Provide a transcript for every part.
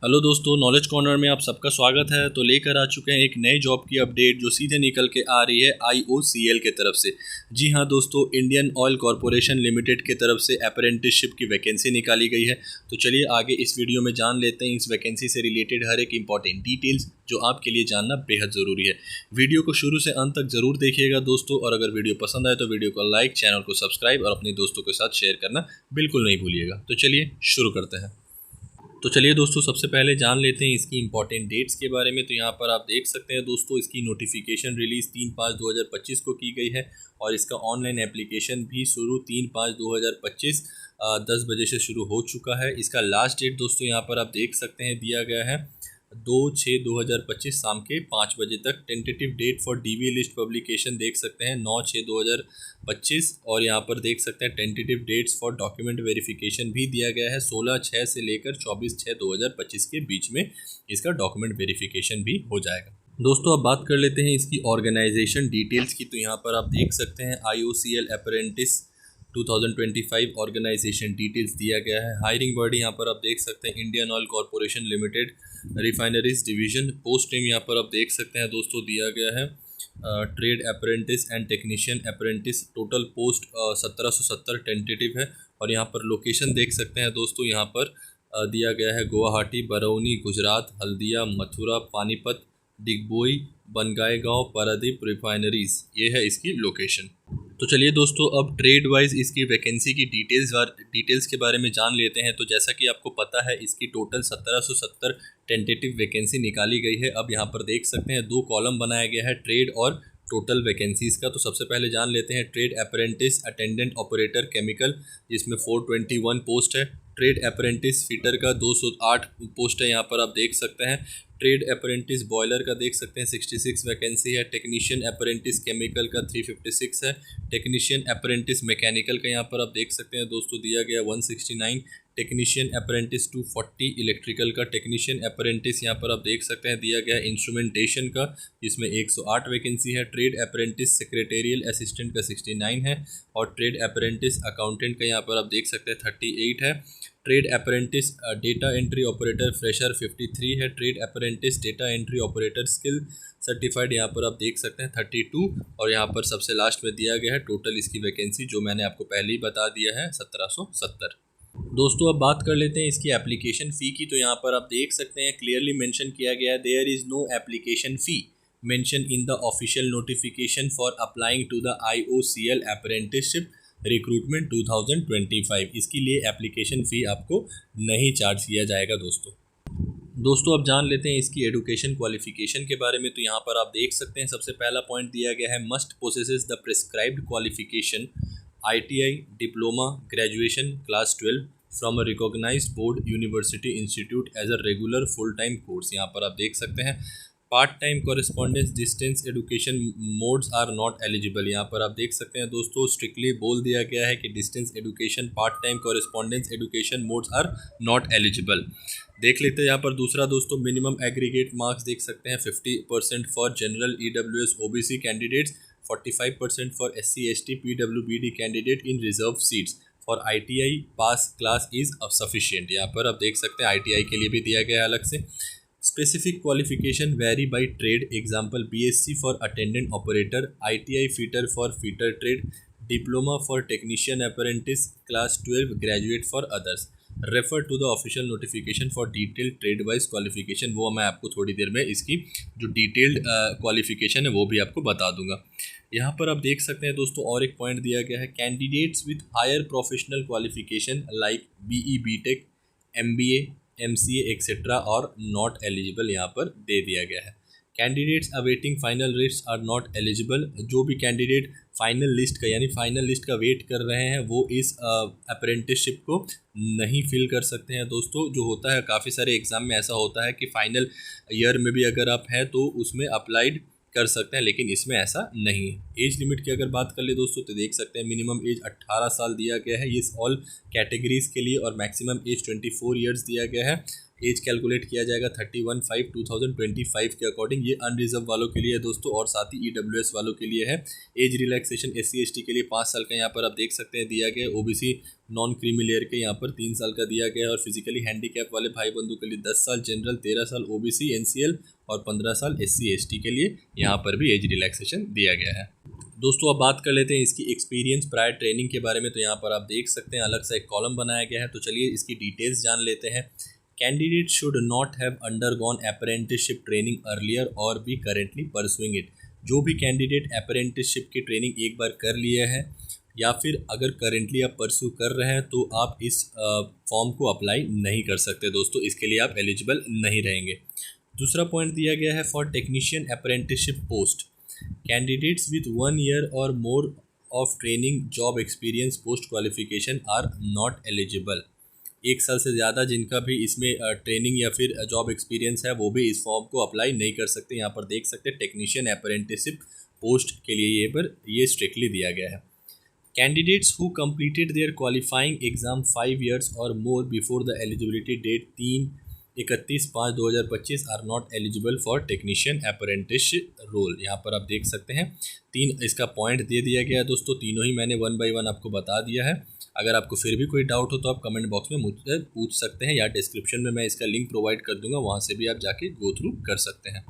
Hello दोस्तों, knowledge corner में आप सबका स्वागत है। तो लेकर आ चुके हैं एक नए जॉब की अपडेट जो सीधे निकल के आ रही है IOCL के तरफ से। जी हाँ दोस्तों, इंडियन ऑयल कॉरपोरेशन लिमिटेड के तरफ से अप्रेंटिसशिप की वैकेंसी निकाली गई है। तो चलिए आगे इस वीडियो में जान लेते हैं इस वैकेंसी से रिलेटेड हर एक इंपॉर्टेंट डिटेल्स जो आपके लिए जानना बेहद ज़रूरी है। वीडियो को शुरू से अंत तक ज़रूर देखिएगा दोस्तों, और अगर वीडियो पसंद आए तो वीडियो को लाइक, चैनल को सब्सक्राइब और अपने दोस्तों के साथ शेयर करना बिल्कुल नहीं भूलिएगा। तो चलिए शुरू करते हैं। तो चलिए दोस्तों, सबसे पहले जान लेते हैं इसकी इंपॉर्टेंट डेट्स के बारे में। तो यहाँ पर आप देख सकते हैं दोस्तों, इसकी नोटिफिकेशन रिलीज़ 3/5/2025 को की गई है और इसका ऑनलाइन एप्लीकेशन भी शुरू 3/5/2025 10 बजे से शुरू हो चुका है। इसका लास्ट डेट दोस्तों यहाँ पर आप देख सकते हैं दिया गया है 2/6/2025 शाम के 5 बजे तक। Tentative date for DV list publication देख सकते हैं 9/6/2025, और यहाँ पर देख सकते हैं tentative dates for document verification भी दिया गया है 16/6 से लेकर 24/6/2025 के बीच में इसका डॉक्यूमेंट वेरिफिकेशन भी हो जाएगा। दोस्तों अब बात कर लेते हैं इसकी ऑर्गेनाइजेशन डिटेल्स की। तो यहाँ पर आप देख सकते हैं IOCL अप्रेंटिस 2025 ऑर्गेनाइजेशन डिटेल्स दिया गया है। हायरिंग बॉडी यहाँ पर आप देख सकते हैं Indian oil corporation limited refineries division. Post name यहाँ पर आप देख सकते हैं दोस्तों दिया गया है trade apprentice and technician apprentice. Total post 1770 tentative है। और यहाँ पर लोकेशन देख सकते हैं दोस्तों, यहाँ पर दिया गया है गुवाहाटी, बरौनी गुजरात, हल्दिया, मथुरा, पानीपत, डिगबोई, बनगाईगांव, पारादीप रिफाइनरीज, ये है इसकी लोकेशन। तो चलिए दोस्तों, अब ट्रेड वाइज इसकी वैकेंसी की डिटेल्स के बारे में जान लेते हैं। तो जैसा कि आपको पता है, इसकी टोटल 1770 टेंटेटिव वैकेंसी निकाली गई है। अब यहाँ पर देख सकते हैं 2 कॉलम बनाया गया है ट्रेड और टोटल वैकेंसीज का। तो सबसे पहले जान लेते हैं trade apprentice attendant operator chemical, जिसमें 421 पोस्ट है। ट्रेड अप्रेंटिस फिटर का 208 पोस्ट है, यहाँ पर आप देख सकते हैं। ट्रेड अप्रेंटिस बॉयलर का देख सकते हैं 66 वैकेंसी है। टेक्नीशियन अप्रेंटिस केमिकल का 356 है। टेक्नीशियन अप्रेंटिस मैकेनिकल का यहाँ पर आप देख सकते हैं दोस्तों दिया गया 169। टेक्नीशियन अप्रेंटिस 240 इलेक्ट्रिकल का। टेक्नीशियन अप्रेंटिस यहाँ पर आप देख सकते हैं दिया गया इंस्ट्रूमेंटेशन का, जिसमें 108 वैकेंसी है। ट्रेड अप्रेंटिस सेक्रेटेरियल असिस्टेंट का 69 है। और ट्रेड अप्रेंटिस अकाउंटेंट का यहाँ पर आप देख सकते हैं 38 है। Trade apprentice data entry operator fresher 53 है। Trade apprentice data entry operator skill certified यहाँ पर आप देख सकते हैं 32। और यहाँ पर सबसे लास्ट में दिया गया है टोटल इसकी वैकेंसी, जो मैंने आपको पहले ही बता दिया है, 1770। दोस्तों अब बात कर लेते हैं इसकी एप्लीकेशन फ़ी की। तो यहाँ पर आप देख सकते हैं क्लियरली मेंशन किया गया है there is no application fee mention in the official notification for applying to the IOCL apprenticeship recruitment 2025। इसके लिए एप्लीकेशन फ़ी आपको नहीं चार्ज किया जाएगा दोस्तों अब जान लेते हैं इसकी एजुकेशन क्वालिफिकेशन के बारे में। तो यहाँ पर आप देख सकते हैं सबसे पहला पॉइंट दिया गया है must possess the prescribed qualification ITI diploma graduation class 12 from a recognised board university institute as a regular full time course. यहाँ पर आप देख सकते हैं part time correspondence distance education modes are not eligible. यहाँ पर आप देख सकते हैं दोस्तों स्ट्रिक्टली बोल दिया गया है कि distance education part time correspondence education modes are not eligible. देख लेते हैं यहाँ पर दूसरा दोस्तों, मिनिमम एग्रीगेट मार्क्स देख सकते हैं 50% for general EWS OBC candidates, 45% for SC ST PWBD candidate in reserve seats. For ITI pass class is sufficient. यहाँ पर आप देख सकते हैं ITI के लिए भी दिया गया है अलग से। Specific qualification vary by trade, example BSc for attendant operator, ITI fitter for fitter trade, diploma for technician apprentice, class 12 graduate for others. Refer to the official notification for detailed trade wise qualification. वो मैं आपको थोड़ी देर में इसकी जो detailed qualification है वो भी आपको बता दूंगा। यहाँ पर आप देख सकते हैं दोस्तों और एक पॉइंट दिया गया है candidates with higher professional qualification like BE BTech MBA MCA etcetera और नॉट एलिजिबल यहाँ पर दे दिया गया है। Candidates awaiting final list are not eligible. जो भी कैंडिडेट फाइनल लिस्ट का यानी फाइनल लिस्ट का वेट कर रहे हैं वो इस अप्रेंटिसशिप को नहीं फिल कर सकते हैं दोस्तों। जो होता है काफ़ी सारे एग्ज़ाम में ऐसा होता है कि फाइनल ईयर में भी अगर आप हैं तो उसमें अप्लाइड कर सकते हैं, लेकिन इसमें ऐसा नहीं है। एज लिमिट की अगर बात कर ले दोस्तों तो देख सकते हैं मिनिमम एज 18 साल दिया गया है ये ऑल कैटेगरीज के लिए, और मैक्सिमम एज 24 ईयर्स दिया गया है। एज कैलकुलेट किया जाएगा 31/5/2025 के अकॉर्डिंग। ये अनरिजर्व वालों के लिए है दोस्तों, और साथ ही EWS वालों के लिए है। एज रिलैक्सेशन SC/ST के लिए 5 साल का यहाँ पर आप देख सकते हैं दिया गया है। OBC नॉन क्रीमी लेयर के यहाँ पर 3 साल का दिया गया है, और फिजिकली हैंडीकैप वाले भाई बंधु के लिए 10 साल, जनरल 13 साल, OBC NCL और 15 साल SC/ST के लिए यहाँ पर भी एज रिलैक्सेशन दिया गया है। दोस्तों अब बात कर लेते हैं इसकी एक्सपीरियंस प्रायर ट्रेनिंग के बारे में। तो यहाँ पर आप देख सकते हैं अलग सा एक कॉलम बनाया गया है। तो चलिए इसकी डिटेल्स जान लेते हैं। Candidate should not have undergone apprenticeship training earlier और बी करेंटली परसुइंग इट। जो भी कैंडिडेट अप्रेंटिसशिप की ट्रेनिंग एक बार कर लिया है या फिर अगर करेंटली आप परसू कर रहे हैं तो आप इस फॉर्म को अप्लाई नहीं कर सकते दोस्तों, इसके लिए आप एलिजिबल नहीं रहेंगे। दूसरा पॉइंट दिया गया है for technician apprenticeship post, candidates with 1 year और more of training job experience post qualification are not eligible. 1 साल से ज़्यादा जिनका भी इसमें ट्रेनिंग या फिर जॉब एक्सपीरियंस है वो भी इस फॉर्म को अप्लाई नहीं कर सकते। यहाँ पर देख सकते हैं टेक्नीशियन अप्रेंटिसशिप पोस्ट के लिए ये स्ट्रिक्टली दिया गया है। Candidates who completed their qualifying exam 5 years और more before the eligibility date 31/5/2025 are not eligible for technician apprentice role. यहाँ पर आप देख सकते हैं 3 इसका पॉइंट दे दिया गया है दोस्तों, तीनों ही मैंने 1 by 1 आपको बता दिया है। अगर आपको फिर भी कोई डाउट हो तो आप कमेंट बॉक्स में मुझसे पूछ सकते हैं, या डिस्क्रिप्शन में मैं इसका लिंक प्रोवाइड कर दूंगा, वहाँ से भी आप जाके गो थ्रू कर सकते हैं।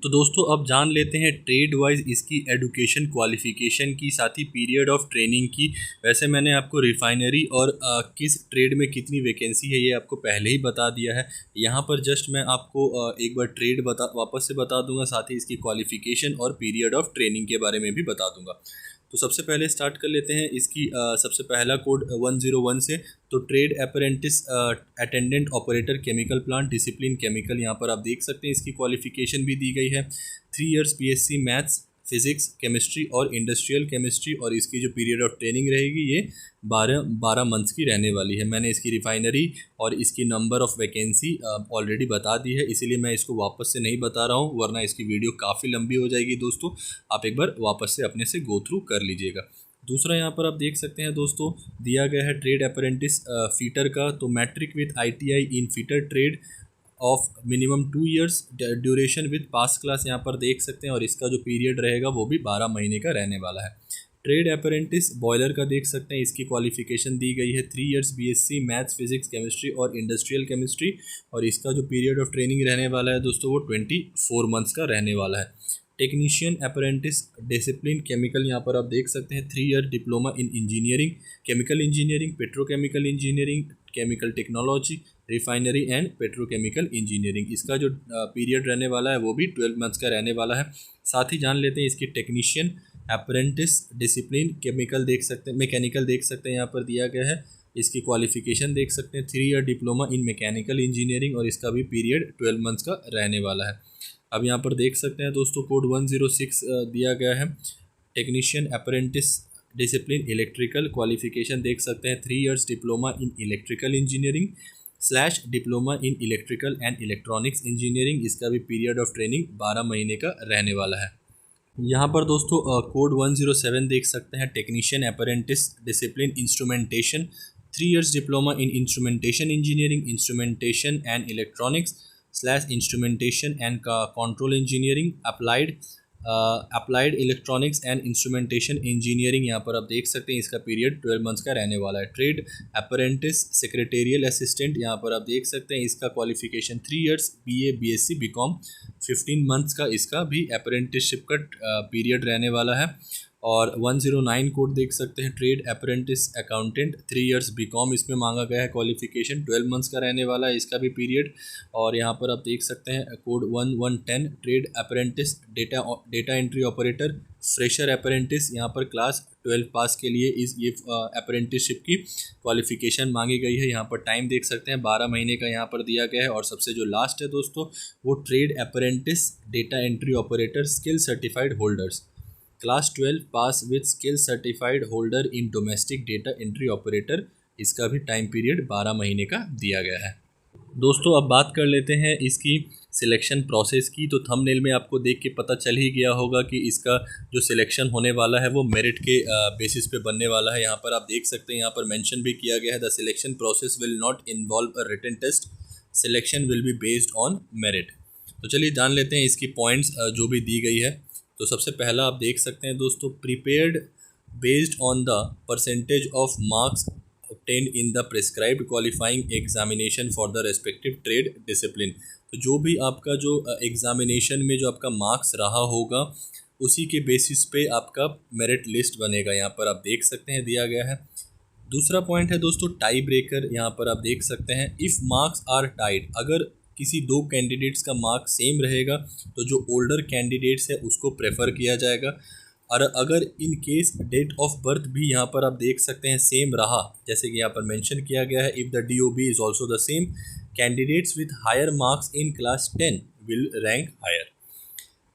तो दोस्तों अब जान लेते हैं ट्रेड वाइज इसकी एजुकेशन क्वालिफिकेशन की, साथ ही पीरियड ऑफ ट्रेनिंग की। वैसे मैंने आपको रिफाइनरी और किस ट्रेड में कितनी वैकेंसी है ये आपको पहले ही बता दिया है। यहाँ पर जस्ट मैं आपको एक बार ट्रेड वापस से बता दूंगा, साथ ही इसकी क्वालिफिकेशन और पीरियड ऑफ ट्रेनिंग के बारे में भी बता दूंगा। तो सबसे पहले स्टार्ट कर लेते हैं इसकी सबसे पहला कोड 101 से। तो trade apprentice attendant operator chemical plant discipline chemical, यहाँ पर आप देख सकते हैं इसकी क्वालिफिकेशन भी दी गई है। 3 years BSc maths physics chemistry और इंडस्ट्रियल केमिस्ट्री, और इसकी जो पीरियड ऑफ ट्रेनिंग रहेगी ये 12 मंथ्स की रहने वाली है। मैंने इसकी रिफाइनरी और इसकी नंबर ऑफ़ वैकेंसी ऑलरेडी बता दी है, इसीलिए मैं इसको वापस से नहीं बता रहा हूँ, वरना इसकी वीडियो काफ़ी लंबी हो जाएगी दोस्तों। आप एक बार वापस से अपने से गो थ्रू कर लीजिएगा। दूसरा यहाँ पर आप देख सकते हैं दोस्तों दिया गया है ट्रेड अप्रेंटिस फीटर का। तो matric with ITI in fitter trade of minimum 2 years duration with pass class, यहाँ पर देख सकते हैं, और इसका जो पीरियड रहेगा वो भी 12 महीने का रहने वाला है। ट्रेड अप्रेंटिस बॉयलर का देख सकते हैं, इसकी क्वालिफिकेशन दी गई है 3 years BSc maths physics chemistry और इंडस्ट्रियल केमिस्ट्री, और इसका जो पीरियड ऑफ ट्रेनिंग रहने वाला है दोस्तों वो 24 मंथ्स का रहने वाला है। टेक्नीशियन अप्रेंटिस डिसिप्लिन केमिकल, यहाँ पर आप देख सकते हैं 3 year diploma in engineering, chemical engineering, petrochemical engineering, chemical technology, refinery and petrochemical engineering. इसका जो पीरियड रहने वाला है वो भी 12 मंथ्स का रहने वाला है। साथ ही जान लेते हैं इसकी टेक्नीशियन अप्रेंटिस डिसिप्लिन केमिकल देख सकते हैं, मैकेनिकल देख सकते हैं, यहाँ पर दिया गया है। इसकी क्वालिफिकेशन देख सकते हैं 3 year diploma in mechanical engineering, और इसका भी पीरियड 12 मंथ्स का रहने वाला है। अब यहाँ पर देख सकते हैं दोस्तों कोड 106 दिया गया है technician apprentice discipline electrical, qualification देख सकते हैं 3 years diploma in electrical engineering / diploma in electrical and electronics engineering, इसका भी पीरियड ऑफ ट्रेनिंग 12 महीने का रहने वाला है। यहाँ पर दोस्तों कोड 107 देख सकते हैं technician apprentice discipline instrumentation, 3 years diploma in instrumentation engineering, instrumentation and electronics / instrumentation and control engineering, applied electronics and instrumentation engineering, यहाँ पर आप देख सकते हैं इसका पीरियड 12 मंथ्स का रहने वाला है। ट्रेड अप्रेंटिस सेक्रेटेरियल असिस्टेंट, यहाँ पर आप देख सकते हैं इसका qualification 3 years BA BSc BCom, 15 months का इसका भी अप्रेंटिसशिप का पीरियड रहने वाला है। और 109 कोड देख सकते हैं trade apprentice accountant, 3 years BCom इसमें मांगा गया है, क्वालिफिकेशन 12 मंथ्स का रहने वाला है इसका भी पीरियड। और यहाँ पर आप देख सकते हैं code 1110 trade apprentice data entry operator fresher apprentice, यहाँ पर क्लास 12 पास के लिए ये अप्रेंटिसशिप की क्वालिफिकेशन मांगी गई है। यहाँ पर टाइम देख सकते हैं 12 महीने का यहाँ पर दिया गया है। और सबसे जो लास्ट है दोस्तों वो trade apprentice data entry operator skill certified holders, class 12 pass with skill certified holder in domestic data entry operator, इसका भी टाइम पीरियड 12 महीने का दिया गया है। दोस्तों अब बात कर लेते हैं इसकी सिलेक्शन प्रोसेस की। तो थंबनेल में आपको देख के पता चल ही गया होगा कि इसका जो सिलेक्शन होने वाला है वो मेरिट के बेसिस पे बनने वाला है। यहाँ पर आप देख सकते हैं, यहाँ पर मेंशन भी किया गया है the selection process will not involve a written test, selection will be based on merit. तो चलिए जान लेते हैं इसकी पॉइंट्स जो भी दी गई है। तो सबसे पहला आप देख सकते हैं दोस्तों, prepared based on the percentage of marks obtained in the prescribed qualifying examination for the respective trade discipline। तो जो भी आपका जो एग्जामिनेशन में जो आपका मार्क्स रहा होगा उसी के बेसिस पे आपका मेरिट लिस्ट बनेगा, यहाँ पर आप देख सकते हैं दिया गया है। दूसरा पॉइंट है दोस्तों टाई ब्रेकर, यहाँ पर आप देख सकते हैं इफ़ मार्क्स आर टाइड, अगर किसी दो कैंडिडेट्स का मार्क्स सेम रहेगा तो जो ओल्डर कैंडिडेट्स है उसको प्रेफर किया जाएगा। और अगर in case date of birth भी यहाँ पर आप देख सकते हैं सेम रहा, जैसे कि यहाँ पर मेंशन किया गया है, if the DOB is also the same, candidates with higher marks in class 10 will rank higher.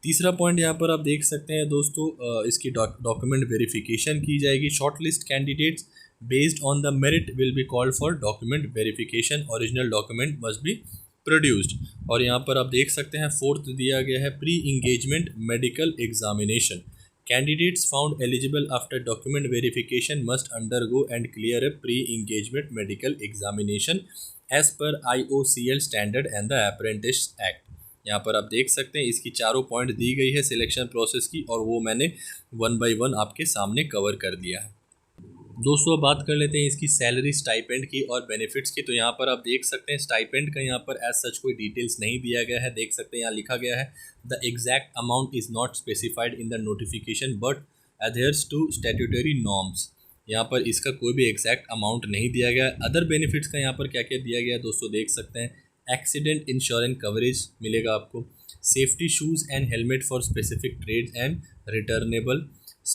तीसरा पॉइंट यहाँ पर आप देख सकते हैं दोस्तों, इसकी डॉक्यूमेंट वेरिफिकेशन की जाएगी। Short list candidates based on the merit will be called for document verification, original document must be produced. और यहाँ पर आप देख सकते हैं फोर्थ दिया गया है pre engagement medical examination. Candidates found eligible after document verification must undergo and clear a pre-engagement medical examination as per IOCL standard and the Apprentice Act। यहाँ पर आप देख सकते हैं इसकी चारों पॉइंट दी गई है सिलेक्शन प्रोसेस की, और वो मैंने 1 बाय 1 आपके सामने कवर कर दिया है। दोस्तों अब बात कर लेते हैं इसकी सैलरी, स्टाइपेंड की और बेनिफिट्स की। तो यहाँ पर आप देख सकते हैं स्टाइपेंड का यहाँ पर एज सच कोई डिटेल्स नहीं दिया गया है। देख सकते हैं यहाँ लिखा गया है the exact amount is not specified in the notification but adheres to statutory norms. यहाँ पर इसका कोई भी एग्जैक्ट अमाउंट नहीं दिया गया। अदर बेनिफिट्स का यहाँ पर क्या क्या दिया गया है दोस्तों देख सकते हैं, एक्सीडेंट इंश्योरेंस कवरेज मिलेगा आपको, safety shoes and helmet for specific trade and returnable.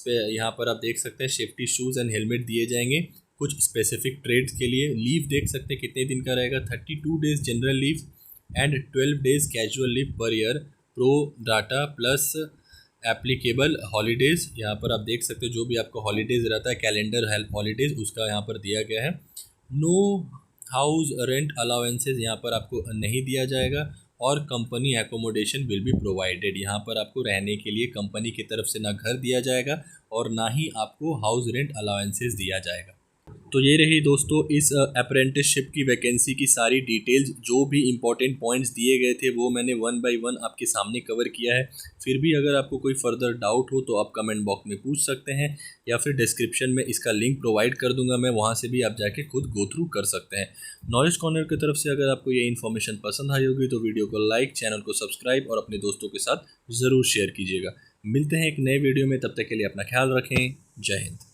यहाँ पर आप देख सकते हैं सेफ्टी शूज़ एंड हेलमेट दिए जाएंगे कुछ स्पेसिफिक ट्रेड्स के लिए। लीव देख सकते हैं कितने दिन का रहेगा, 32 days general leave and 12 days casual leave per year pro data plus applicable holidays. यहाँ पर आप देख सकते हैं जो भी आपका हॉलीडेज़ रहता है कैलेंडर हॉलीडेज़ उसका यहाँ पर दिया गया है। नो हाउस रेंट अलाउंसेस यहाँ पर आपको नहीं दिया जाएगा, और company accommodation will be provided. यहाँ पर आपको रहने के लिए कंपनी की तरफ से ना घर दिया जाएगा और ना ही आपको हाउस रेंट अलाउंसेस दिया जाएगा। तो ये रही दोस्तों इस अप्रेंटिसशिप की वैकेंसी की सारी डिटेल्स। जो भी इंपॉर्टेंट पॉइंट्स दिए गए थे वो मैंने 1 बाय 1 आपके सामने कवर किया है। फिर भी अगर आपको कोई फर्दर डाउट हो तो आप कमेंट बॉक्स में पूछ सकते हैं, या फिर डिस्क्रिप्शन में इसका लिंक प्रोवाइड कर दूंगा मैं, वहाँ से भी आप जाके खुद गो थ्रू कर सकते हैं। नॉलेज कॉर्नर की तरफ से अगर आपको ये इन्फॉर्मेशन पसंद आई होगी तो वीडियो को लाइक, चैनल को सब्सक्राइब और अपने दोस्तों के साथ ज़रूर शेयर कीजिएगा। मिलते हैं एक नए वीडियो में, तब तक के लिए अपना ख्याल रखें। जय हिंद।